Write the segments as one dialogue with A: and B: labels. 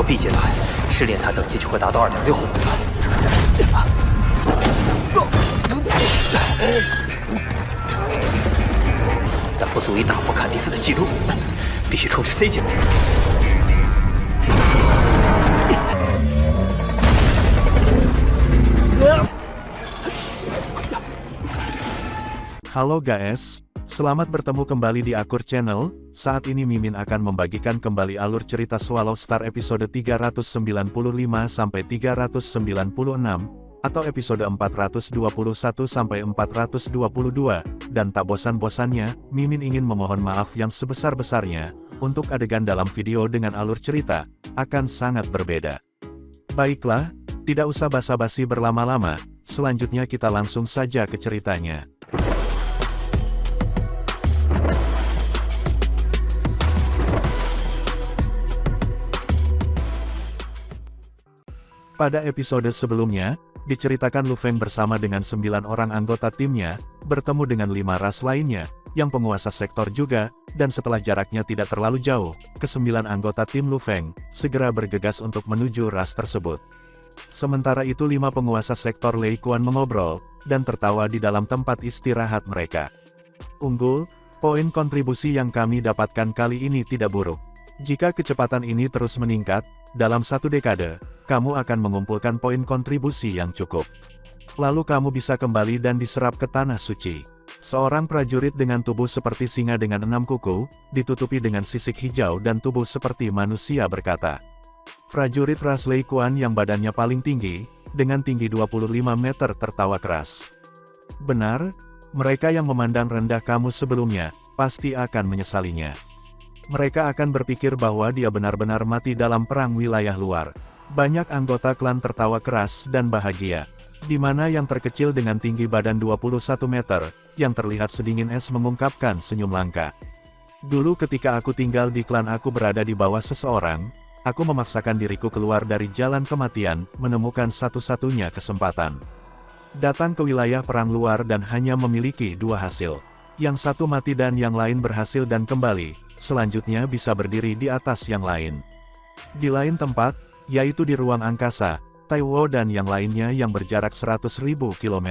A: B 阶段，试炼它等级就会达到2.6。但不足以打破坎迪斯的记录，必须冲至 C 阶段。
B: Halo guys, selamat bertemu kembali di Akur Channel. Saat ini Mimin akan membagikan kembali alur cerita Swallow Star episode 395-396, atau episode 421-422, dan tak bosan-bosannya, Mimin ingin memohon maaf yang sebesar-besarnya, untuk adegan dalam video dengan alur cerita, akan sangat berbeda. Baiklah, tidak usah basa-basi berlama-lama, selanjutnya kita langsung saja ke ceritanya. Pada episode sebelumnya, diceritakan Lu Feng bersama dengan 9 orang anggota timnya, bertemu dengan 5 ras lainnya, yang penguasa sektor juga, dan setelah jaraknya tidak terlalu jauh, ke-9 anggota tim Lu Feng, segera bergegas untuk menuju ras tersebut. Sementara itu 5 penguasa sektor Lei Kuan mengobrol, dan tertawa di dalam tempat istirahat mereka. Unggul, poin kontribusi yang kami dapatkan kali ini tidak buruk. Jika kecepatan ini terus meningkat, dalam 1 dekade, kamu akan mengumpulkan poin kontribusi yang cukup. Lalu kamu bisa kembali dan diserap ke Tanah Suci. Seorang prajurit dengan tubuh seperti singa dengan 6 kuku, ditutupi dengan sisik hijau dan tubuh seperti manusia berkata. Prajurit ras Lei Kuan yang badannya paling tinggi, dengan tinggi 25 meter tertawa keras. Benar, mereka yang memandang rendah kamu sebelumnya, pasti akan menyesalinya. Mereka akan berpikir bahwa dia benar-benar mati dalam perang wilayah luar. Banyak anggota klan tertawa keras dan bahagia. Di mana yang terkecil dengan tinggi badan 21 meter, yang terlihat sedingin es mengungkapkan senyum langka. Dulu ketika aku tinggal di klan aku berada di bawah seseorang, aku memaksakan diriku keluar dari jalan kematian, menemukan satu-satunya kesempatan. Datang ke wilayah perang luar dan hanya memiliki 2 hasil. Yang satu mati dan yang lain berhasil dan kembali. Selanjutnya bisa berdiri di atas yang lain. Di lain tempat, yaitu di ruang angkasa, Taiwo dan yang lainnya yang berjarak 100.000 km.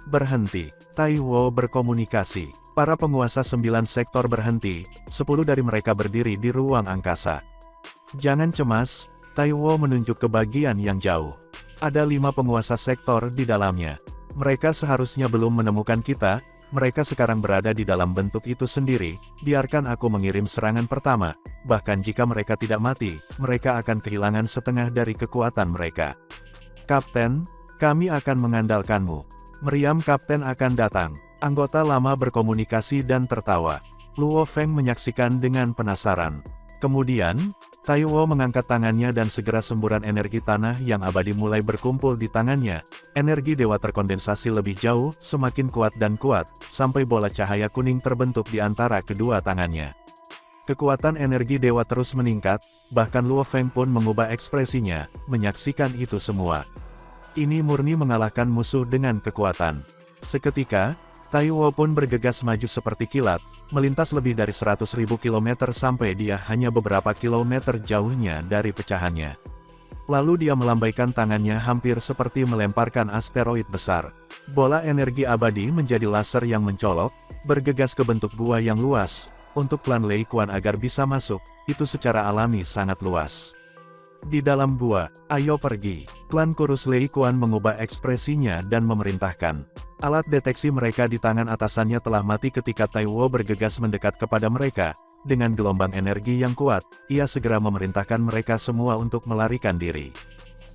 B: Berhenti, Taiwo berkomunikasi. Para penguasa 9 sektor berhenti, 10 dari mereka berdiri di ruang angkasa. Jangan cemas, Taiwo menunjuk ke bagian yang jauh. Ada 5 penguasa sektor di dalamnya. Mereka seharusnya belum menemukan kita. Mereka sekarang berada di dalam bentuk itu sendiri, biarkan aku mengirim serangan pertama, bahkan jika mereka tidak mati, mereka akan kehilangan setengah dari kekuatan mereka. Kapten, kami akan mengandalkanmu. Meriam Kapten akan datang. Anggota lama berkomunikasi dan tertawa. Luo Feng menyaksikan dengan penasaran. Kemudian, Taiwo mengangkat tangannya dan segera semburan energi tanah yang abadi mulai berkumpul di tangannya. Energi dewa terkondensasi lebih jauh, semakin kuat dan kuat, sampai bola cahaya kuning terbentuk di antara kedua tangannya. Kekuatan energi dewa terus meningkat, bahkan Luo Feng pun mengubah ekspresinya, menyaksikan itu semua. Ini murni mengalahkan musuh dengan kekuatan. Seketika, Taiwo pun bergegas maju seperti kilat, melintas lebih dari 100.000 km sampai dia hanya beberapa kilometer jauhnya dari pecahannya. Lalu dia melambaikan tangannya hampir seperti melemparkan asteroid besar. Bola energi abadi menjadi laser yang mencolok, bergegas ke bentuk gua yang luas. Untuk klan Lei Kuan agar bisa masuk, itu secara alami sangat luas. Di dalam gua, ayo pergi. Klan kurus Lei Kuan mengubah ekspresinya dan memerintahkan. Alat deteksi mereka di tangan atasannya telah mati ketika Taiwo bergegas mendekat kepada mereka. Dengan gelombang energi yang kuat, ia segera memerintahkan mereka semua untuk melarikan diri.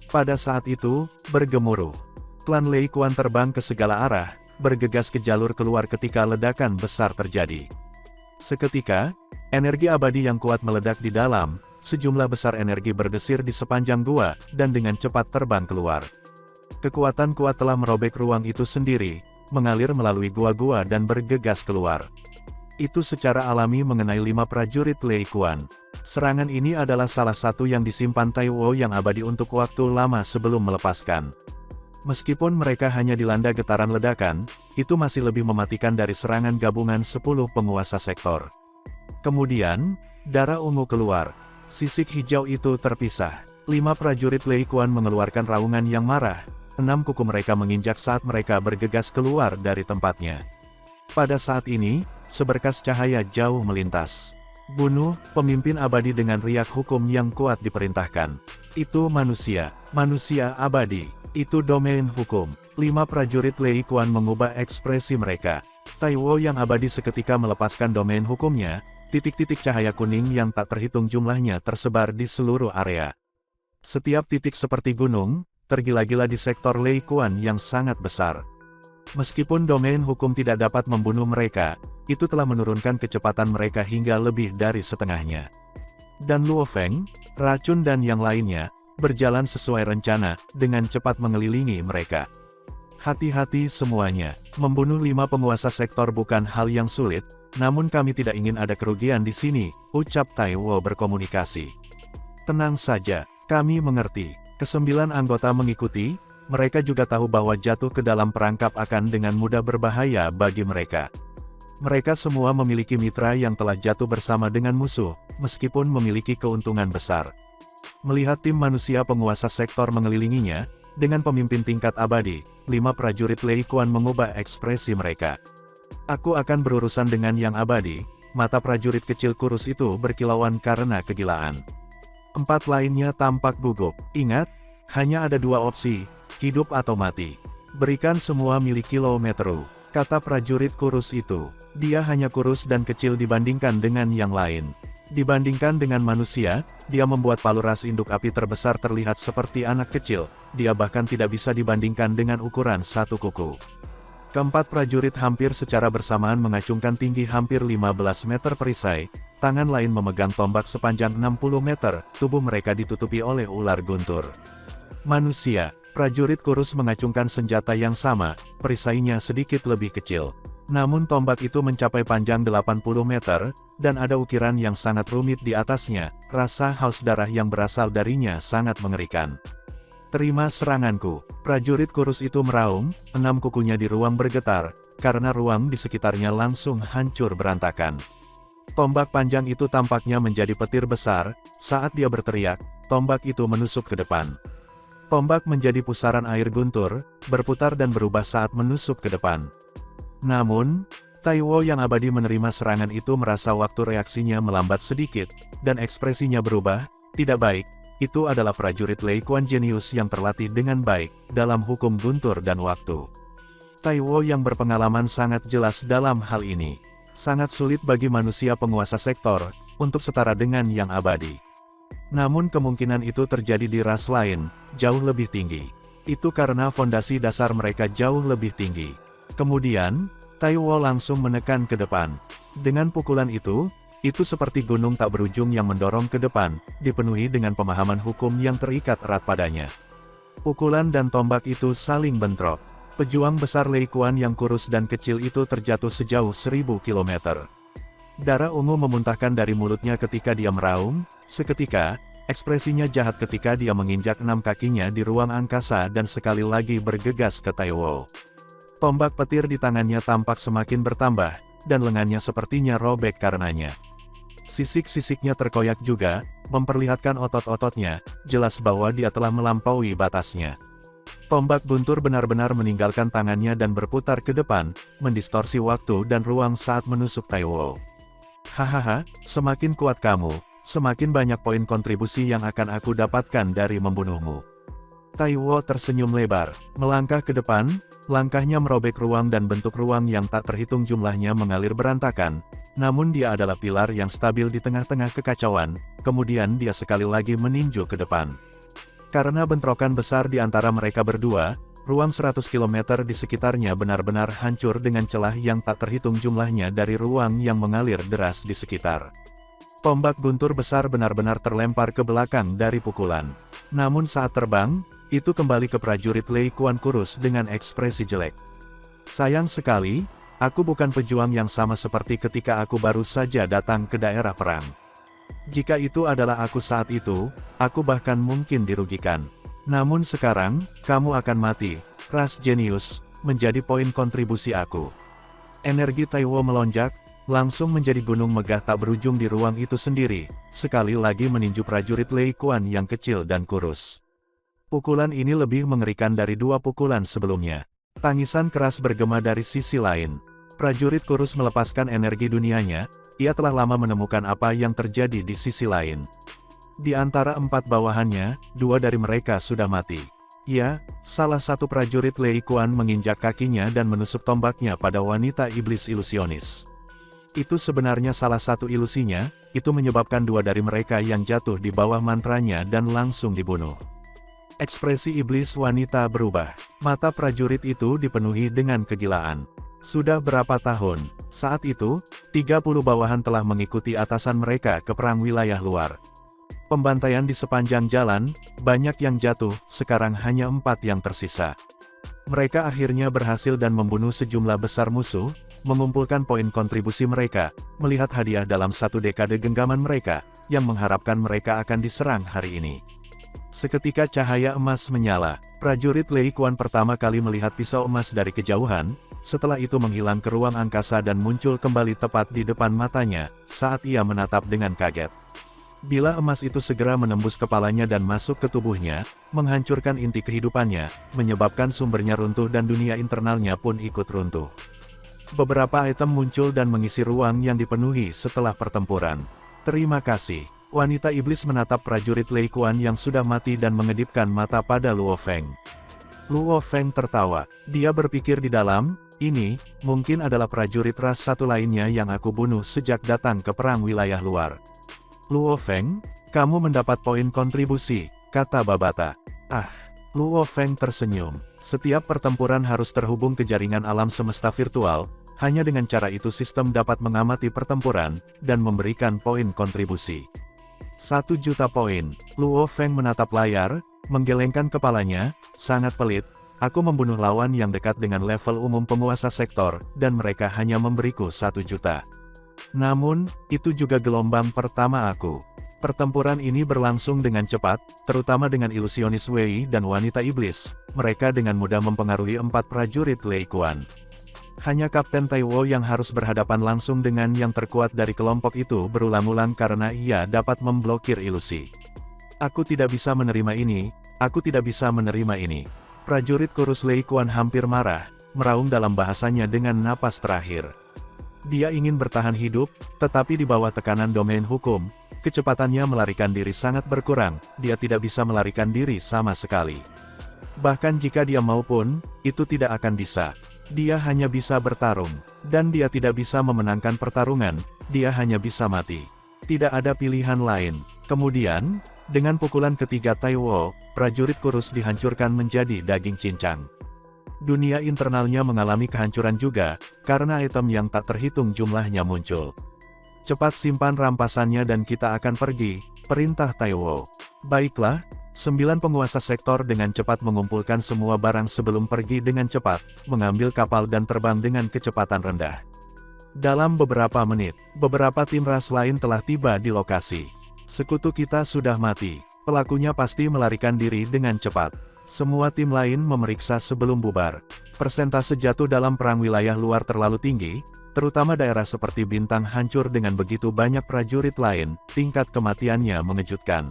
B: Pada saat itu, bergemuruh. Klan Lei Kuan terbang ke segala arah, bergegas ke jalur keluar ketika ledakan besar terjadi. Seketika, energi abadi yang kuat meledak di dalam, sejumlah besar energi berdesir di sepanjang gua, dan dengan cepat terbang keluar. Kekuatan kuat telah merobek ruang itu sendiri, mengalir melalui gua-gua dan bergegas keluar. Itu secara alami mengenai 5 prajurit Lei Kuan. Serangan ini adalah salah satu yang disimpan Taiwo yang abadi untuk waktu lama sebelum melepaskan. Meskipun mereka hanya dilanda getaran ledakan, itu masih lebih mematikan dari serangan gabungan 10 penguasa sektor. Kemudian, darah ungu keluar. Sisik hijau itu terpisah. 5 prajurit Lei Kuan mengeluarkan raungan yang marah. 6 kuku mereka menginjak saat mereka bergegas keluar dari tempatnya. Pada saat ini, seberkas cahaya jauh melintas. Bunuh, pemimpin abadi dengan riak hukum yang kuat diperintahkan. Itu manusia abadi. Itu domain hukum. 5 prajurit Lei Kuan mengubah ekspresi mereka. Taiwo yang abadi seketika melepaskan domain hukumnya, titik-titik cahaya kuning yang tak terhitung jumlahnya tersebar di seluruh area. Setiap titik seperti gunung, tergila-gila di sektor Lei Kuan yang sangat besar. Meskipun domain hukum tidak dapat membunuh mereka, itu telah menurunkan kecepatan mereka hingga lebih dari setengahnya. Dan Luo Feng, racun dan yang lainnya, berjalan sesuai rencana, dengan cepat mengelilingi mereka. Hati-hati semuanya, membunuh 5 penguasa sektor bukan hal yang sulit, namun kami tidak ingin ada kerugian di sini, ucap Taiwo berkomunikasi. Tenang saja, kami mengerti. Ke-9 anggota mengikuti, mereka juga tahu bahwa jatuh ke dalam perangkap akan dengan mudah berbahaya bagi mereka. Mereka semua memiliki mitra yang telah jatuh bersama dengan musuh, meskipun memiliki keuntungan besar. Melihat tim manusia penguasa sektor mengelilinginya, dengan pemimpin tingkat abadi, 5 prajurit Lei Kuan mengubah ekspresi mereka. Aku akan berurusan dengan yang abadi, mata prajurit kecil kurus itu berkilauan karena kegilaan. 4 lainnya tampak gugup. Ingat, hanya ada 2 opsi, hidup atau mati. Berikan semua milik kilometeru, kata prajurit kurus itu. Dia hanya kurus dan kecil dibandingkan dengan yang lain. Dibandingkan dengan manusia, dia membuat palu ras induk api terbesar terlihat seperti anak kecil, dia bahkan tidak bisa dibandingkan dengan ukuran satu kuku. Keempat prajurit hampir secara bersamaan mengacungkan tinggi hampir 15 meter perisai, tangan lain memegang tombak sepanjang 60 meter, tubuh mereka ditutupi oleh ular guntur. Manusia, prajurit kurus mengacungkan senjata yang sama, perisainya sedikit lebih kecil. Namun tombak itu mencapai panjang 80 meter, dan ada ukiran yang sangat rumit di atasnya, rasa haus darah yang berasal darinya sangat mengerikan. Terima seranganku, prajurit kurus itu meraung, 6 kukunya di ruang bergetar, karena ruang di sekitarnya langsung hancur berantakan. Tombak panjang itu tampaknya menjadi petir besar, saat dia berteriak, tombak itu menusuk ke depan. Tombak menjadi pusaran air guntur, berputar dan berubah saat menusuk ke depan. Namun, Taiwo yang abadi menerima serangan itu merasa waktu reaksinya melambat sedikit, dan ekspresinya berubah, tidak baik, itu adalah prajurit Lei Kuan jenius yang terlatih dengan baik, dalam hukum guntur dan waktu. Taiwo yang berpengalaman sangat jelas dalam hal ini. Sangat sulit bagi manusia penguasa sektor, untuk setara dengan yang abadi. Namun kemungkinan itu terjadi di ras lain, jauh lebih tinggi. Itu karena fondasi dasar mereka jauh lebih tinggi. Kemudian, Taiwo langsung menekan ke depan. Dengan pukulan itu seperti gunung tak berujung yang mendorong ke depan, dipenuhi dengan pemahaman hukum yang terikat erat padanya. Pukulan dan tombak itu saling bentrok. Pejuang besar Lei Kuan yang kurus dan kecil itu terjatuh sejauh 1000 km. Darah ungu memuntahkan dari mulutnya ketika dia meraung, seketika, ekspresinya jahat ketika dia menginjak 6 kakinya di ruang angkasa dan sekali lagi bergegas ke Taiwo. Tombak petir di tangannya tampak semakin bertambah, dan lengannya sepertinya robek karenanya. Sisik-sisiknya terkoyak juga, memperlihatkan otot-ototnya, jelas bahwa dia telah melampaui batasnya. Tombak guntur benar-benar meninggalkan tangannya dan berputar ke depan, mendistorsi waktu dan ruang saat menusuk Taiwo. Hahaha, semakin kuat kamu, semakin banyak poin kontribusi yang akan aku dapatkan dari membunuhmu. Taiwo tersenyum lebar, melangkah ke depan, langkahnya merobek ruang dan bentuk ruang yang tak terhitung jumlahnya mengalir berantakan, namun dia adalah pilar yang stabil di tengah-tengah kekacauan, kemudian dia sekali lagi meninju ke depan. Karena bentrokan besar di antara mereka berdua, ruang 100 km di sekitarnya benar-benar hancur dengan celah yang tak terhitung jumlahnya dari ruang yang mengalir deras di sekitar. Tombak guntur besar benar-benar terlempar ke belakang dari pukulan. Namun saat terbang, itu kembali ke prajurit Lei Kuan kurus dengan ekspresi jelek. Sayang sekali, aku bukan pejuang yang sama seperti ketika aku baru saja datang ke daerah perang. Jika itu adalah aku saat itu, aku bahkan mungkin dirugikan. Namun sekarang, kamu akan mati, ras jenius, menjadi poin kontribusi aku. Energi Taiwo melonjak, langsung menjadi gunung megah tak berujung di ruang itu sendiri, sekali lagi meninju prajurit Lei Kuan yang kecil dan kurus. Pukulan ini lebih mengerikan dari dua pukulan sebelumnya. Tangisan keras bergema dari sisi lain. Prajurit kurus melepaskan energi dunianya, ia telah lama menemukan apa yang terjadi di sisi lain. Di antara 4 bawahannya, 2 dari mereka sudah mati. Ya, salah satu prajurit Lei Kuan menginjak kakinya dan menusuk tombaknya pada wanita iblis ilusionis. Itu sebenarnya salah satu ilusinya, itu menyebabkan 2 dari mereka yang jatuh di bawah mantranya dan langsung dibunuh. Ekspresi iblis wanita berubah. Mata prajurit itu dipenuhi dengan kegilaan. Sudah berapa tahun, saat itu, 30 bawahan telah mengikuti atasan mereka ke perang wilayah luar. Pembantaian di sepanjang jalan, banyak yang jatuh, sekarang hanya 4 yang tersisa. Mereka akhirnya berhasil dan membunuh sejumlah besar musuh, mengumpulkan poin kontribusi mereka, melihat hadiah dalam 1 dekade genggaman mereka, yang mengharapkan mereka akan diserang hari ini. Seketika cahaya emas menyala, prajurit Lei Kuan pertama kali melihat pisau emas dari kejauhan, setelah itu menghilang ke ruang angkasa dan muncul kembali tepat di depan matanya, saat ia menatap dengan kaget. Bila emas itu segera menembus kepalanya dan masuk ke tubuhnya, menghancurkan inti kehidupannya, menyebabkan sumbernya runtuh dan dunia internalnya pun ikut runtuh. Beberapa item muncul dan mengisi ruang yang dipenuhi setelah pertempuran. Terima kasih. Wanita iblis menatap prajurit Lei Kuan yang sudah mati dan mengedipkan mata pada Luo Feng. Luo Feng tertawa. Dia berpikir di dalam, ini, mungkin adalah prajurit ras satu lainnya yang aku bunuh sejak datang ke perang wilayah luar. Luo Feng, kamu mendapat poin kontribusi, kata Babata. Luo Feng tersenyum. Setiap pertempuran harus terhubung ke jaringan alam semesta virtual, hanya dengan cara itu sistem dapat mengamati pertempuran, dan memberikan poin kontribusi. 1 juta poin. Luo Feng menatap layar, menggelengkan kepalanya, sangat pelit. Aku membunuh lawan yang dekat dengan level umum penguasa sektor, dan mereka hanya memberiku 1 juta. Namun, itu juga gelombang pertama aku. Pertempuran ini berlangsung dengan cepat, terutama dengan ilusionis Wei dan wanita iblis. Mereka dengan mudah mempengaruhi 4 prajurit Lei Kuan. Hanya Kapten Taiwo yang harus berhadapan langsung dengan yang terkuat dari kelompok itu berulang-ulang karena ia dapat memblokir ilusi. Aku tidak bisa menerima ini, aku tidak bisa menerima ini. Prajurit kurus Lei Kuan hampir marah, meraung dalam bahasanya dengan napas terakhir. Dia ingin bertahan hidup, tetapi di bawah tekanan domain hukum, kecepatannya melarikan diri sangat berkurang, dia tidak bisa melarikan diri sama sekali. Bahkan jika dia mau pun, itu tidak akan bisa. Dia hanya bisa bertarung, dan dia tidak bisa memenangkan pertarungan, dia hanya bisa mati. Tidak ada pilihan lain. Kemudian, dengan pukulan ketiga Taiwo, prajurit kurus dihancurkan menjadi daging cincang. Dunia internalnya mengalami kehancuran juga, karena item yang tak terhitung jumlahnya muncul. Cepat simpan rampasannya dan kita akan pergi, perintah Taiwo. Baiklah. 9 penguasa sektor dengan cepat mengumpulkan semua barang sebelum pergi dengan cepat, mengambil kapal dan terbang dengan kecepatan rendah. Dalam beberapa menit, beberapa tim ras lain telah tiba di lokasi. Sekutu kita sudah mati, pelakunya pasti melarikan diri dengan cepat. Semua tim lain memeriksa sebelum bubar. Persentase jatuh dalam perang wilayah luar terlalu tinggi, terutama daerah seperti Bintang hancur dengan begitu banyak prajurit lain, tingkat kematiannya mengejutkan.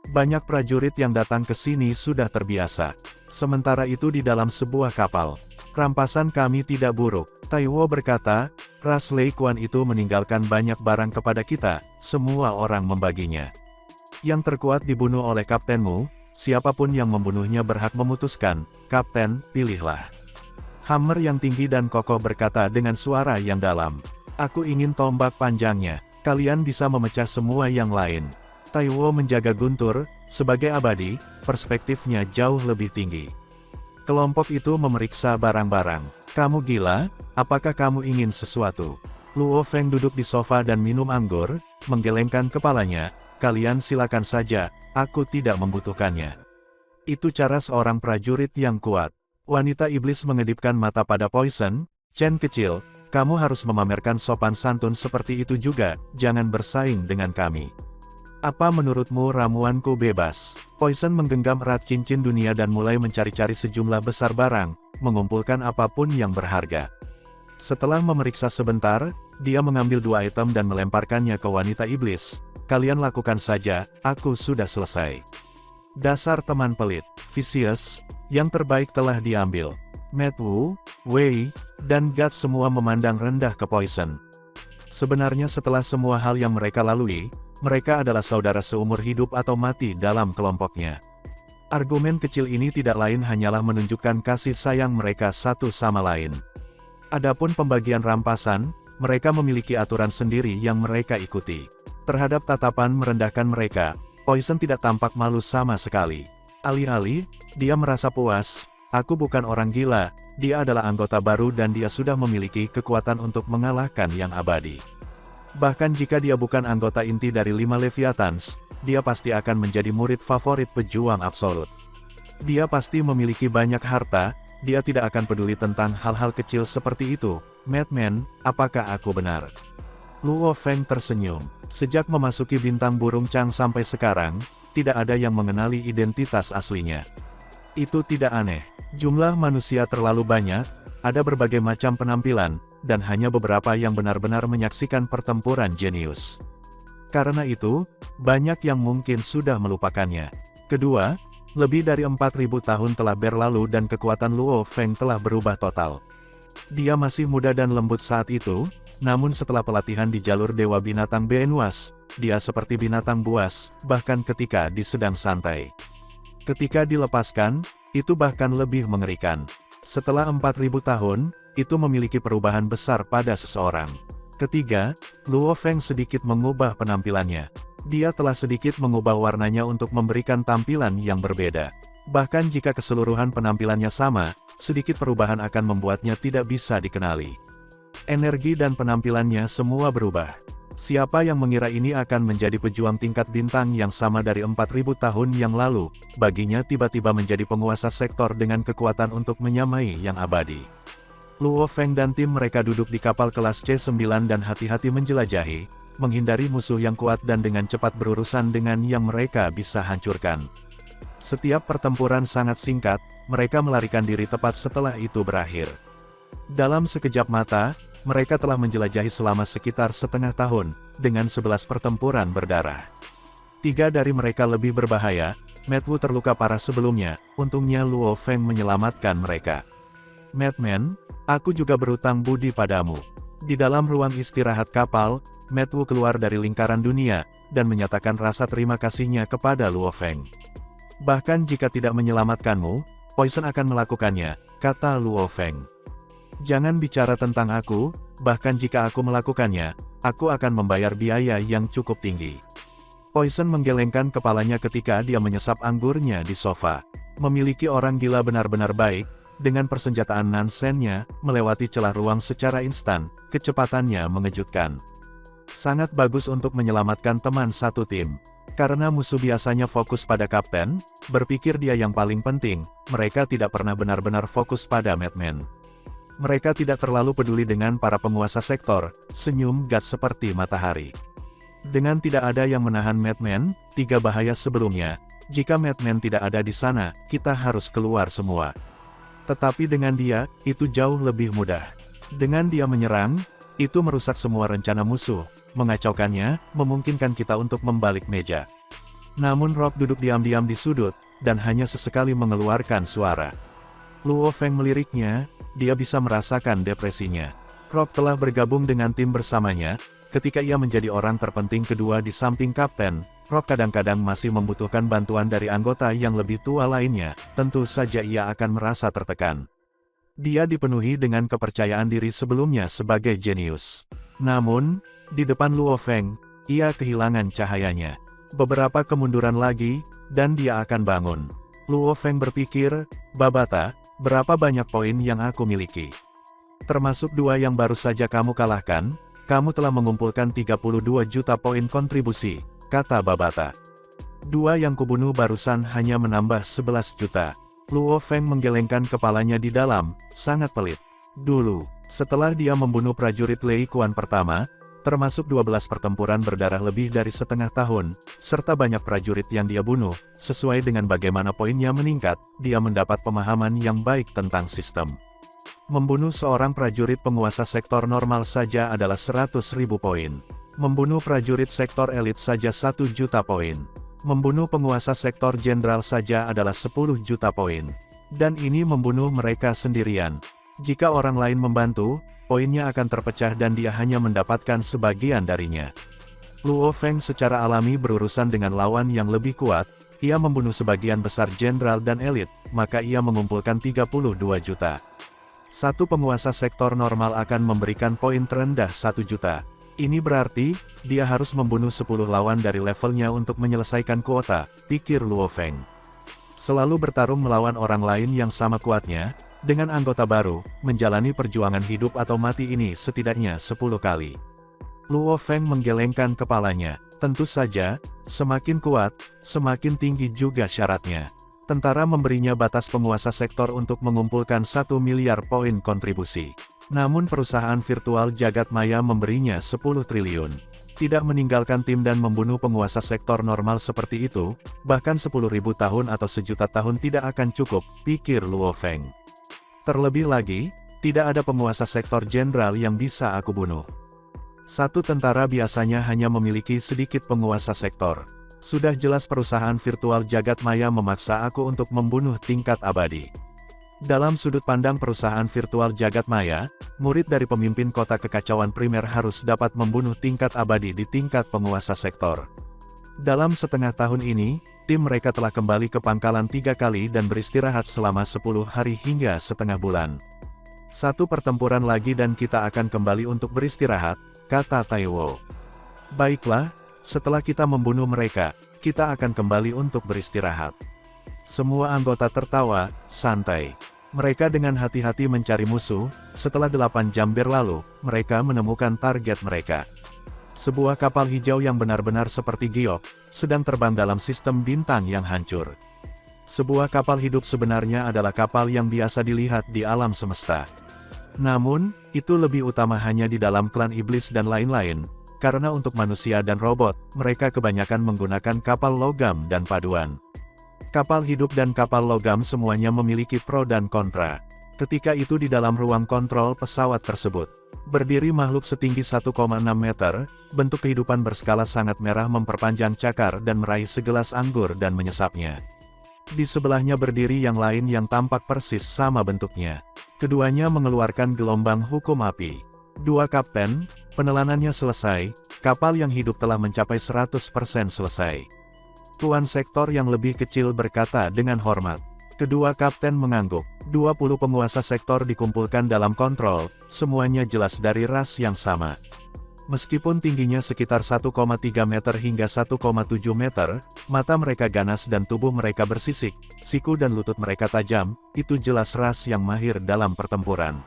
B: Banyak prajurit yang datang ke sini sudah terbiasa. Sementara itu di dalam sebuah kapal, rampasan kami tidak buruk, Taiwo berkata, ras Lei Kuan itu meninggalkan banyak barang kepada kita, semua orang membaginya. Yang terkuat dibunuh oleh kaptenmu, siapapun yang membunuhnya berhak memutuskan, Kapten, pilihlah. Hammer yang tinggi dan kokoh berkata dengan suara yang dalam, aku ingin tombak panjangnya, kalian bisa memecah semua yang lain. Taiwo menjaga guntur, sebagai abadi, perspektifnya jauh lebih tinggi. Kelompok itu memeriksa barang-barang. Kamu gila? Apakah kamu ingin sesuatu? Luo Feng duduk di sofa dan minum anggur, menggelengkan kepalanya. Kalian silakan saja, aku tidak membutuhkannya. Itu cara seorang prajurit yang kuat. Wanita iblis mengedipkan mata pada Poison. Chen kecil, kamu harus memamerkan sopan santun seperti itu juga, jangan bersaing dengan kami. Apa menurutmu ramuanku bebas? Poison menggenggam erat cincin dunia dan mulai mencari-cari sejumlah besar barang, mengumpulkan apapun yang berharga. Setelah memeriksa sebentar, dia mengambil 2 item dan melemparkannya ke wanita iblis. Kalian lakukan saja, aku sudah selesai. Dasar teman pelit, Vicious, yang terbaik telah diambil. Matt Wu, Wei, dan God semua memandang rendah ke Poison. Sebenarnya setelah semua hal yang mereka lalui, mereka adalah saudara seumur hidup atau mati dalam kelompoknya. Argumen kecil ini tidak lain hanyalah menunjukkan kasih sayang mereka satu sama lain. Adapun pembagian rampasan, mereka memiliki aturan sendiri yang mereka ikuti. Terhadap tatapan merendahkan mereka, Poison tidak tampak malu sama sekali. Alih-alih, dia merasa puas, aku bukan orang gila, dia adalah anggota baru dan dia sudah memiliki kekuatan untuk mengalahkan yang abadi. Bahkan jika dia bukan anggota inti dari 5 Leviathans, dia pasti akan menjadi murid favorit pejuang absolut. Dia pasti memiliki banyak harta, dia tidak akan peduli tentang hal-hal kecil seperti itu. Madman, apakah aku benar? Luo Feng tersenyum. Sejak memasuki bintang burung Chang sampai sekarang, tidak ada yang mengenali identitas aslinya. Itu tidak aneh. Jumlah manusia terlalu banyak, ada berbagai macam penampilan, dan hanya beberapa yang benar-benar menyaksikan pertempuran jenius. Karena itu, banyak yang mungkin sudah melupakannya. Kedua, lebih dari 4.000 tahun telah berlalu dan kekuatan Luo Feng telah berubah total. Dia masih muda dan lembut saat itu, namun setelah pelatihan di jalur Dewa Binatang Benwas, dia seperti binatang buas, bahkan ketika sedang santai. Ketika dilepaskan, itu bahkan lebih mengerikan. Setelah 4.000 tahun, itu memiliki perubahan besar pada seseorang. Ketiga, Luo Feng sedikit mengubah penampilannya. Dia telah sedikit mengubah warnanya untuk memberikan tampilan yang berbeda. Bahkan jika keseluruhan penampilannya sama, sedikit perubahan akan membuatnya tidak bisa dikenali. Energi dan penampilannya semua berubah. Siapa yang mengira ini akan menjadi pejuang tingkat bintang yang sama dari 4.000 tahun yang lalu, baginya tiba-tiba menjadi penguasa sektor dengan kekuatan untuk menyamai yang abadi. Luo Feng dan tim mereka duduk di kapal kelas C9 dan hati-hati menjelajahi, menghindari musuh yang kuat dan dengan cepat berurusan dengan yang mereka bisa hancurkan. Setiap pertempuran sangat singkat, mereka melarikan diri tepat setelah itu berakhir. Dalam sekejap mata, mereka telah menjelajahi selama sekitar setengah tahun, dengan 11 pertempuran berdarah. 3 dari mereka lebih berbahaya, Matt Wu terluka parah sebelumnya, untungnya Luo Feng menyelamatkan mereka. Madman, aku juga berutang budi padamu. Di dalam ruang istirahat kapal, Matt Wu keluar dari lingkaran dunia, dan menyatakan rasa terima kasihnya kepada Luo Feng. Bahkan jika tidak menyelamatkanmu, Poison akan melakukannya, kata Luo Feng. Jangan bicara tentang aku, bahkan jika aku melakukannya, aku akan membayar biaya yang cukup tinggi. Poison menggelengkan kepalanya ketika dia menyesap anggurnya di sofa. Memiliki orang gila benar-benar baik, dengan persenjataan Nansen-nya, melewati celah ruang secara instan, kecepatannya mengejutkan. Sangat bagus untuk menyelamatkan teman satu tim. Karena musuh biasanya fokus pada kapten, berpikir dia yang paling penting, mereka tidak pernah benar-benar fokus pada Madman. Mereka tidak terlalu peduli dengan para penguasa sektor, senyum God seperti matahari. Dengan tidak ada yang menahan Madman, 3 bahaya sebelumnya, jika Madman tidak ada di sana, kita harus keluar semua. Tetapi dengan dia, itu jauh lebih mudah. Dengan dia menyerang, itu merusak semua rencana musuh, mengacaukannya, memungkinkan kita untuk membalik meja. Namun Rock duduk diam-diam di sudut, dan hanya sesekali mengeluarkan suara. Luo Feng meliriknya, dia bisa merasakan depresinya. Rock telah bergabung dengan tim bersamanya, ketika ia menjadi orang terpenting kedua di samping kapten, Rock kadang-kadang masih membutuhkan bantuan dari anggota yang lebih tua lainnya, tentu saja ia akan merasa tertekan. Dia dipenuhi dengan kepercayaan diri sebelumnya sebagai jenius. Namun, di depan Luo Feng, ia kehilangan cahayanya. Beberapa kemunduran lagi, dan dia akan bangun. Luo Feng berpikir, Babata, berapa banyak poin yang aku miliki? Termasuk 2 yang baru saja kamu kalahkan, kamu telah mengumpulkan 32 juta poin kontribusi, kata Babata. 2 yang kubunuh barusan hanya menambah 11 juta. Luo Feng menggelengkan kepalanya di dalam, sangat pelit. Dulu, setelah dia membunuh prajurit Lei Kuan pertama, termasuk 12 pertempuran berdarah lebih dari setengah tahun, serta banyak prajurit yang dia bunuh, sesuai dengan bagaimana poinnya meningkat, dia mendapat pemahaman yang baik tentang sistem. Membunuh seorang prajurit penguasa sektor normal saja adalah 100.000 poin. Membunuh prajurit sektor elit saja 1 juta poin. Membunuh penguasa sektor jenderal saja adalah 10 juta poin. Dan ini membunuh mereka sendirian. Jika orang lain membantu, poinnya akan terpecah dan dia hanya mendapatkan sebagian darinya. Luo Feng secara alami berurusan dengan lawan yang lebih kuat, ia membunuh sebagian besar jenderal dan elit, maka ia mengumpulkan 32 juta. Satu penguasa sektor normal akan memberikan poin terendah 1 juta. Ini berarti, dia harus membunuh 10 lawan dari levelnya untuk menyelesaikan kuota, pikir Luo Feng. Selalu bertarung melawan orang lain yang sama kuatnya, dengan anggota baru, menjalani perjuangan hidup atau mati ini setidaknya 10 kali. Luo Feng menggelengkan kepalanya, tentu saja, semakin kuat, semakin tinggi juga syaratnya. Tentara memberinya batas penguasa sektor untuk mengumpulkan 1 miliar poin kontribusi. Namun perusahaan virtual jagat maya memberinya 10 triliun. Tidak meninggalkan tim dan membunuh penguasa sektor normal seperti itu, bahkan 10.000 tahun atau sejuta tahun tidak akan cukup, pikir Luo Feng. Terlebih lagi, tidak ada penguasa sektor jenderal yang bisa aku bunuh. Satu tentara biasanya hanya memiliki sedikit penguasa sektor. Sudah jelas perusahaan virtual jagat maya memaksa aku untuk membunuh tingkat abadi. Dalam sudut pandang perusahaan virtual jagat maya, murid dari pemimpin kota kekacauan primer harus dapat membunuh tingkat abadi di tingkat penguasa sektor. Dalam setengah tahun ini, tim mereka telah kembali ke pangkalan 3 kali dan beristirahat selama 10 hari hingga setengah bulan. Satu pertempuran lagi dan kita akan kembali untuk beristirahat, kata Taiwo. Baiklah. Setelah kita membunuh mereka, kita akan kembali untuk beristirahat. Semua anggota tertawa, santai. Mereka dengan hati-hati mencari musuh, setelah 8 jam berlalu, mereka menemukan target mereka. Sebuah kapal hijau yang benar-benar seperti giok, sedang terbang dalam sistem bintang yang hancur. Sebuah kapal hidup sebenarnya adalah kapal yang biasa dilihat di alam semesta. Namun, itu lebih utama hanya di dalam klan iblis dan lain-lain. Karena untuk manusia dan robot, mereka kebanyakan menggunakan kapal logam dan paduan. Kapal hidup dan kapal logam semuanya memiliki pro dan kontra. Ketika itu di dalam ruang kontrol pesawat tersebut, berdiri makhluk setinggi 1,6 meter, bentuk kehidupan berskala sangat merah memperpanjang cakar dan meraih segelas anggur dan menyesapnya. Di sebelahnya berdiri yang lain yang tampak persis sama bentuknya. Keduanya mengeluarkan gelombang hukum api. 2 kapten, penelanannya selesai, kapal yang hidup telah mencapai 100% selesai. Tuan sektor yang lebih kecil berkata dengan hormat. Kedua kapten mengangguk. 20 penguasa sektor dikumpulkan dalam kontrol, semuanya jelas dari ras yang sama. Meskipun tingginya sekitar 1,3 meter hingga 1,7 meter, mata mereka ganas dan tubuh mereka bersisik, siku dan lutut mereka tajam, itu jelas ras yang mahir dalam pertempuran.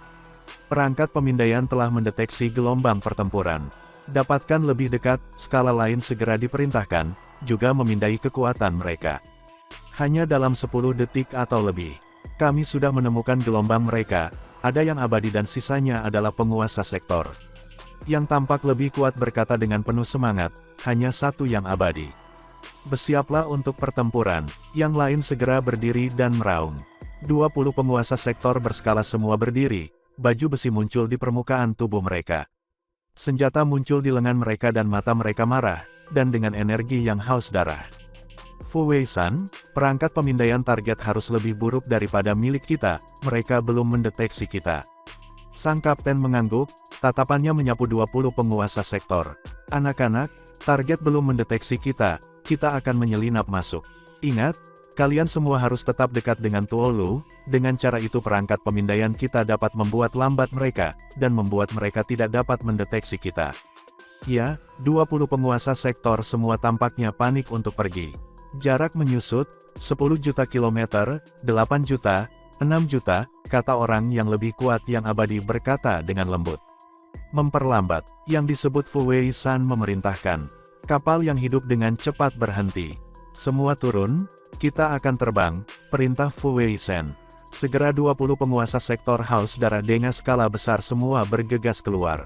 B: Perangkat pemindaian telah mendeteksi gelombang pertempuran. Dapatkan lebih dekat, skala lain segera diperintahkan, juga memindai kekuatan mereka. Hanya dalam 10 detik atau lebih, kami sudah menemukan gelombang mereka, ada yang abadi dan sisanya adalah penguasa sektor. Yang tampak lebih kuat berkata dengan penuh semangat, hanya satu yang abadi. Bersiaplah untuk pertempuran, yang lain segera berdiri dan meraung. 20 penguasa sektor berskala semua berdiri. Baju besi muncul di permukaan tubuh mereka. Senjata muncul di lengan mereka dan mata mereka marah, dan dengan energi yang haus darah. Fu Wei-san, perangkat pemindaian target harus lebih buruk daripada milik kita, mereka belum mendeteksi kita. Sang kapten mengangguk, tatapannya menyapu 20 penguasa sektor. Anak-anak, target belum mendeteksi kita akan menyelinap masuk. Ingat, kalian semua harus tetap dekat dengan Tuolu, dengan cara itu perangkat pemindaian kita dapat membuat lambat mereka, dan membuat mereka tidak dapat mendeteksi kita. Ya, 20 penguasa sektor semua tampaknya panik untuk pergi. Jarak menyusut, 10 juta kilometer, 8 juta, 6 juta, kata orang yang lebih kuat yang abadi berkata dengan lembut. Memperlambat, yang disebut Fu Wei-san memerintahkan. Kapal yang hidup dengan cepat berhenti. Semua turun. Kita akan terbang, perintah Fu Wei-san. Segera 20 penguasa sektor haus darah dengan skala besar semua bergegas keluar.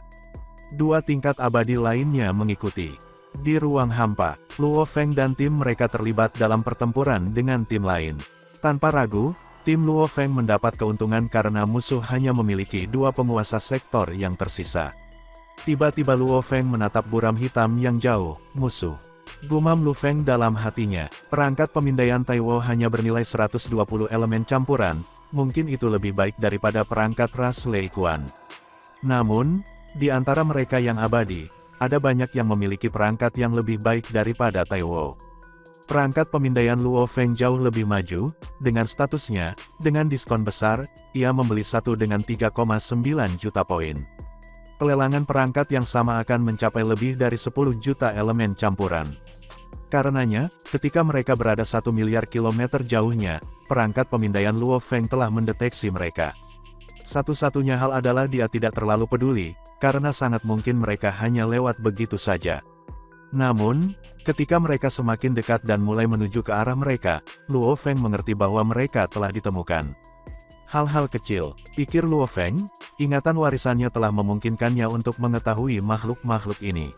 B: 2 tingkat abadi lainnya mengikuti. Di ruang hampa, Luo Feng dan tim mereka terlibat dalam pertempuran dengan tim lain. Tanpa ragu, Tim Luo Feng mendapat keuntungan karena musuh hanya memiliki 2 penguasa sektor yang tersisa. Tiba-tiba Luo Feng menatap buram hitam yang jauh, musuh. Gumam Lu Feng dalam hatinya, perangkat pemindaian Taiwo hanya bernilai 120 elemen campuran, mungkin itu lebih baik daripada perangkat ras Lei Kuan. Namun, di antara mereka yang abadi, ada banyak yang memiliki perangkat yang lebih baik daripada Taiwo. Perangkat pemindaian Luo Feng jauh lebih maju, dengan statusnya, dengan diskon besar, ia membeli satu dengan 3,9 juta poin. Pelelangan perangkat yang sama akan mencapai lebih dari 10 juta elemen campuran. Karenanya, ketika mereka berada 1 miliar kilometer jauhnya, perangkat pemindaian Luo Feng telah mendeteksi mereka. Satu-satunya hal adalah dia tidak terlalu peduli, karena sangat mungkin mereka hanya lewat begitu saja. Namun, ketika mereka semakin dekat dan mulai menuju ke arah mereka, Luo Feng mengerti bahwa mereka telah ditemukan. Hal-hal kecil, pikir Luo Feng, ingatan warisannya telah memungkinkannya untuk mengetahui makhluk-makhluk ini.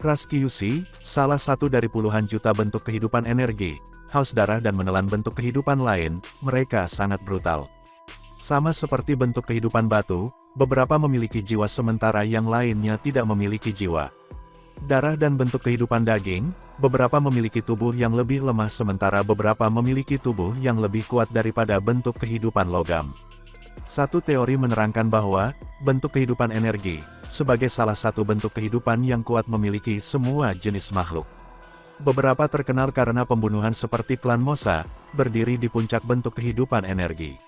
B: Ras Kyushi, salah satu dari puluhan juta bentuk kehidupan energi, haus darah dan menelan bentuk kehidupan lain, mereka sangat brutal. Sama seperti bentuk kehidupan batu, beberapa memiliki jiwa sementara yang lainnya tidak memiliki jiwa. Darah dan bentuk kehidupan daging, beberapa memiliki tubuh yang lebih lemah sementara beberapa memiliki tubuh yang lebih kuat daripada bentuk kehidupan logam. Satu teori menerangkan bahwa, bentuk kehidupan energi, sebagai salah satu bentuk kehidupan yang kuat memiliki semua jenis makhluk. Beberapa terkenal karena pembunuhan seperti klan Mosa, berdiri di puncak bentuk kehidupan energi.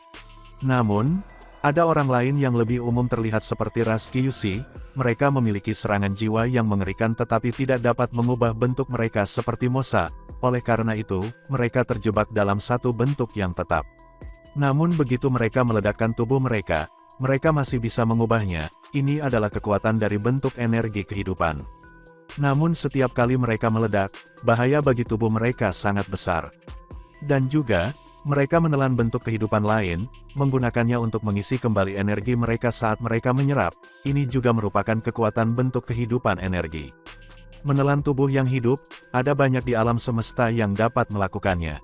B: Namun, ada orang lain yang lebih umum terlihat seperti ras Kyushi, mereka memiliki serangan jiwa yang mengerikan tetapi tidak dapat mengubah bentuk mereka seperti Mosa, oleh karena itu, mereka terjebak dalam satu bentuk yang tetap. Namun begitu mereka meledakkan tubuh mereka masih bisa mengubahnya, ini adalah kekuatan dari bentuk energi kehidupan. Namun setiap kali mereka meledak, bahaya bagi tubuh mereka sangat besar. Dan juga, mereka menelan bentuk kehidupan lain, menggunakannya untuk mengisi kembali energi mereka saat mereka menyerap. Ini juga merupakan kekuatan bentuk kehidupan energi. Menelan tubuh yang hidup, ada banyak di alam semesta yang dapat melakukannya.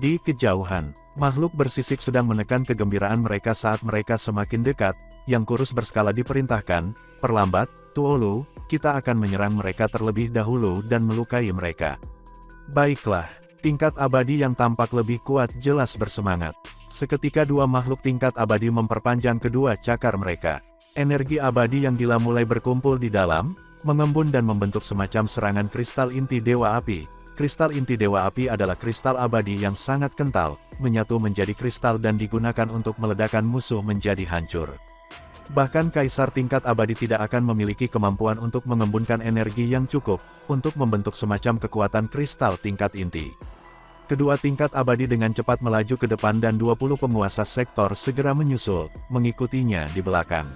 B: Di kejauhan, makhluk bersisik sedang menekan kegembiraan mereka saat mereka semakin dekat, yang kurus berskala diperintahkan, perlambat, Tuolu, kita akan menyerang mereka terlebih dahulu dan melukai mereka. Baiklah. Tingkat abadi yang tampak lebih kuat jelas bersemangat. Seketika dua makhluk tingkat abadi memperpanjang kedua cakar mereka. Energi abadi yang gila mulai berkumpul di dalam, mengembun dan membentuk semacam serangan kristal inti Dewa Api. Kristal inti Dewa Api adalah kristal abadi yang sangat kental, menyatu menjadi kristal dan digunakan untuk meledakkan musuh menjadi hancur. Bahkan kaisar tingkat abadi tidak akan memiliki kemampuan untuk mengembunkan energi yang cukup, untuk membentuk semacam kekuatan kristal tingkat inti. Kedua tingkat abadi dengan cepat melaju ke depan dan 20 penguasa sektor segera menyusul, mengikutinya di belakang.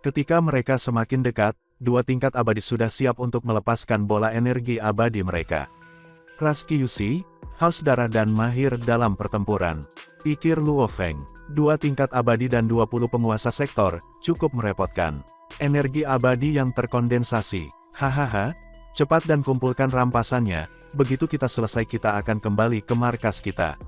B: Ketika mereka semakin dekat, dua tingkat abadi sudah siap untuk melepaskan bola energi abadi mereka. Ras Kyushi, haus darah dan mahir dalam pertempuran. Pikir Luo Feng, dua tingkat abadi dan 20 penguasa sektor, cukup merepotkan. Energi abadi yang terkondensasi, hahaha, cepat dan kumpulkan rampasannya. Begitu kita selesai kita akan kembali ke markas kita.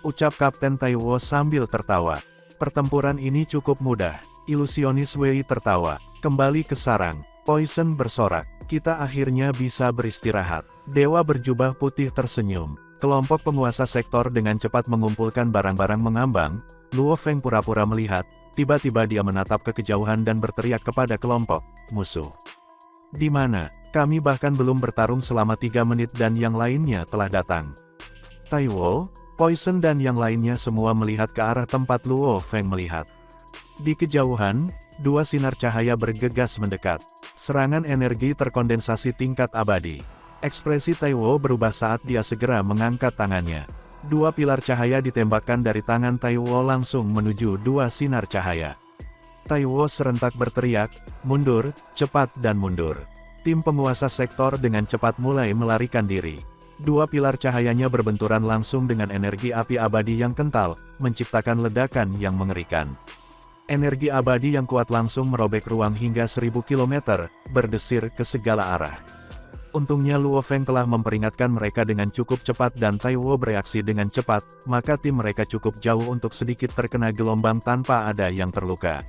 B: Ucap Kapten Taiwo sambil tertawa. Pertempuran ini cukup mudah. Ilusionis Wei tertawa. Kembali ke sarang. Poison bersorak. Kita akhirnya bisa beristirahat. Dewa berjubah putih tersenyum. Kelompok penguasa sektor dengan cepat mengumpulkan barang-barang mengambang. Luo Feng pura-pura melihat. Tiba-tiba dia menatap ke kejauhan dan berteriak kepada kelompok musuh. Di mana? Kami bahkan belum bertarung selama 3 menit dan yang lainnya telah datang. Taiwo, Poison dan yang lainnya semua melihat ke arah tempat Luo Feng melihat. Di kejauhan, dua sinar cahaya bergegas mendekat. Serangan energi terkondensasi tingkat abadi. Ekspresi Taiwo berubah saat dia segera mengangkat tangannya. Dua pilar cahaya ditembakkan dari tangan Taiwo langsung menuju dua sinar cahaya. Taiwo serentak berteriak, mundur, cepat dan mundur. Tim penguasa sektor dengan cepat mulai melarikan diri. Dua pilar cahayanya berbenturan langsung dengan energi api abadi yang kental, menciptakan ledakan yang mengerikan. Energi abadi yang kuat langsung merobek ruang hingga 1000 km, berdesir ke segala arah. Untungnya Luo Feng telah memperingatkan mereka dengan cukup cepat dan Taiwo bereaksi dengan cepat, maka tim mereka cukup jauh untuk sedikit terkena gelombang tanpa ada yang terluka.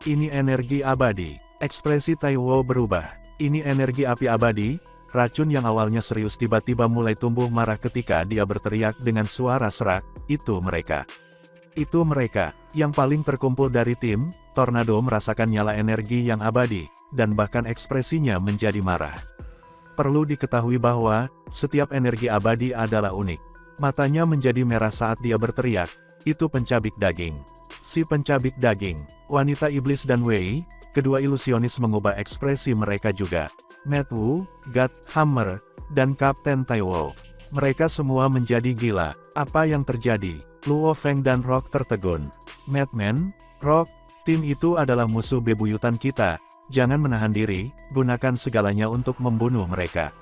B: Ini energi abadi. Ekspresi Taiwo berubah. Ini energi api abadi. Racun yang awalnya serius tiba-tiba mulai tumbuh marah ketika dia berteriak dengan suara serak, itu mereka. Itu mereka, yang paling terkumpul dari tim. Tornado merasakan nyala energi yang abadi, dan bahkan ekspresinya menjadi marah. Perlu diketahui bahwa, setiap energi abadi adalah unik. Matanya menjadi merah saat dia berteriak, itu pencabik daging. Si pencabik daging, wanita iblis dan Wei, kedua ilusionis mengubah ekspresi mereka juga. Matt Wu, God, Hammer, dan Kapten Taiwo. Mereka semua menjadi gila. Apa yang terjadi? Luo Feng dan Rock tertegun. Madman, Rock, tim itu adalah musuh bebuyutan kita. Jangan menahan diri, gunakan segalanya untuk membunuh mereka.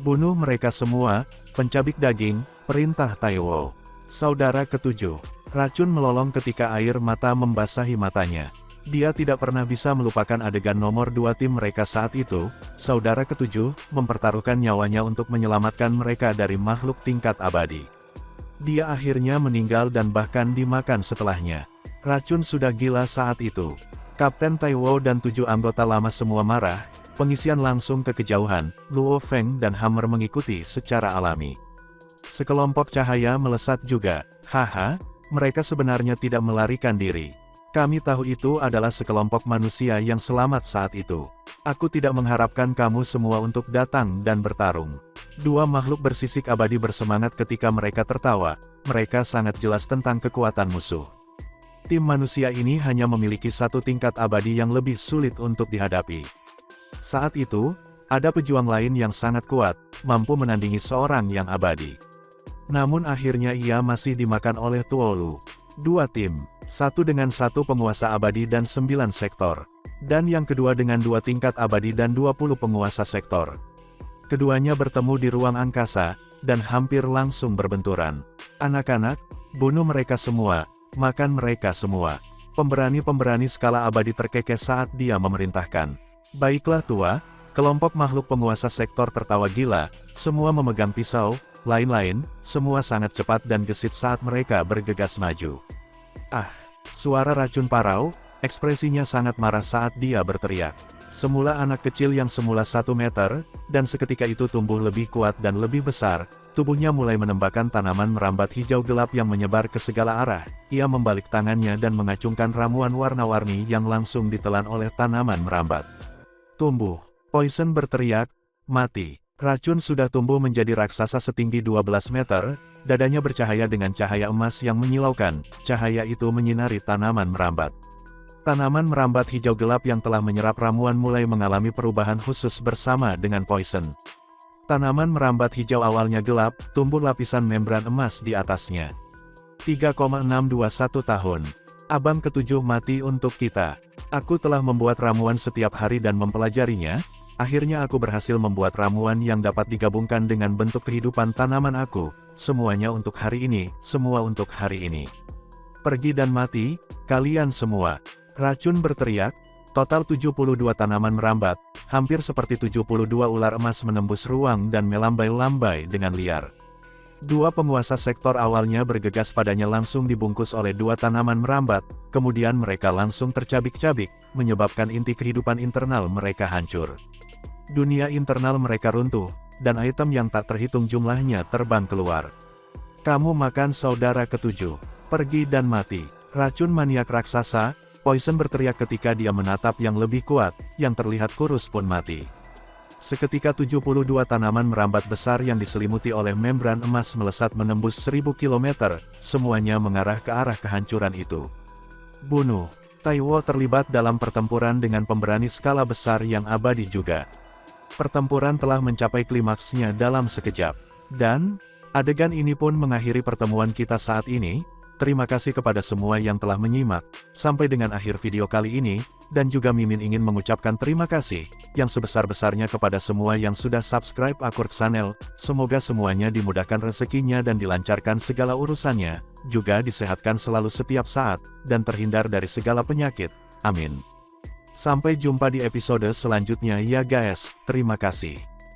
B: Bunuh mereka semua, pencabik daging, perintah Taiwo. Saudara ketujuh, racun melolong ketika air mata membasahi matanya. Dia tidak pernah bisa melupakan adegan nomor 2 tim mereka saat itu. Saudara ketujuh, mempertaruhkan nyawanya untuk menyelamatkan mereka dari makhluk tingkat abadi. Dia akhirnya meninggal dan bahkan dimakan setelahnya. Racun sudah gila saat itu. Kapten Taiwo dan 7 anggota lama semua marah, pengisian langsung ke kejauhan, Luo Feng dan Hammer mengikuti secara alami. Sekelompok cahaya melesat juga, haha, mereka sebenarnya tidak melarikan diri. Kami tahu itu adalah sekelompok manusia yang selamat saat itu. Aku tidak mengharapkan kamu semua untuk datang dan bertarung. Dua makhluk bersisik abadi bersemangat ketika mereka tertawa, mereka sangat jelas tentang kekuatan musuh. Tim manusia ini hanya memiliki satu tingkat abadi yang lebih sulit untuk dihadapi. Saat itu, ada pejuang lain yang sangat kuat, mampu menandingi seorang yang abadi. Namun akhirnya ia masih dimakan oleh Tuolu. Dua tim, satu dengan satu penguasa abadi dan 9 sektor. Dan yang kedua dengan 2 tingkat abadi dan 20 penguasa sektor. Keduanya bertemu di ruang angkasa, dan hampir langsung berbenturan. Anak-anak, bunuh mereka semua. Makan mereka semua. Pemberani-pemberani skala abadi terkekeh saat dia memerintahkan. Baiklah tua, kelompok makhluk penguasa sektor tertawa gila, semua memegang pisau, lain-lain, semua sangat cepat dan gesit saat mereka bergegas maju. Ah, suara racun parau, ekspresinya sangat marah saat dia berteriak. Semula anak kecil yang semula 1 meter, dan seketika itu tumbuh lebih kuat dan lebih besar, tubuhnya mulai menembakkan tanaman merambat hijau gelap yang menyebar ke segala arah. Ia membalik tangannya dan mengacungkan ramuan warna-warni yang langsung ditelan oleh tanaman merambat. Tumbuh. Poison berteriak, mati. Racun sudah tumbuh menjadi raksasa setinggi 12 meter, dadanya bercahaya dengan cahaya emas yang menyilaukan, cahaya itu menyinari tanaman merambat. Tanaman merambat hijau gelap yang telah menyerap ramuan mulai mengalami perubahan khusus bersama dengan poison. Tanaman merambat hijau awalnya gelap, tumbuh lapisan membran emas di atasnya. 3,621 tahun. Abang ketujuh mati untuk kita. Aku telah membuat ramuan setiap hari dan mempelajarinya. Akhirnya aku berhasil membuat ramuan yang dapat digabungkan dengan bentuk kehidupan tanaman aku. Semuanya untuk hari ini, semua untuk hari ini. Pergi dan mati, kalian semua. Racun berteriak, total 72 tanaman merambat, hampir seperti 72 ular emas menembus ruang dan melambai-lambai dengan liar. Dua penguasa sektor awalnya bergegas padanya langsung dibungkus oleh 2 tanaman merambat, kemudian mereka langsung tercabik-cabik, menyebabkan inti kehidupan internal mereka hancur. Dunia internal mereka runtuh, dan item yang tak terhitung jumlahnya terbang keluar. Kamu makan saudara ketujuh, pergi dan mati. Racun maniak raksasa, Poison berteriak ketika dia menatap yang lebih kuat, yang terlihat kurus pun mati. Seketika 72 tanaman merambat besar yang diselimuti oleh membran emas melesat menembus 1000 km, semuanya mengarah ke arah kehancuran itu. Bunuh. Taiwo terlibat dalam pertempuran dengan pemberani skala besar yang abadi juga. Pertempuran telah mencapai klimaksnya dalam sekejap. Dan, adegan ini pun mengakhiri pertemuan kita saat ini. Terima kasih kepada semua yang telah menyimak, sampai dengan akhir video kali ini, dan juga Mimin ingin mengucapkan terima kasih, yang sebesar-besarnya kepada semua yang sudah subscribe Akurk Channel, semoga semuanya dimudahkan rezekinya dan dilancarkan segala urusannya, juga disehatkan selalu setiap saat, dan terhindar dari segala penyakit, amin. Sampai jumpa di episode selanjutnya ya guys, terima kasih.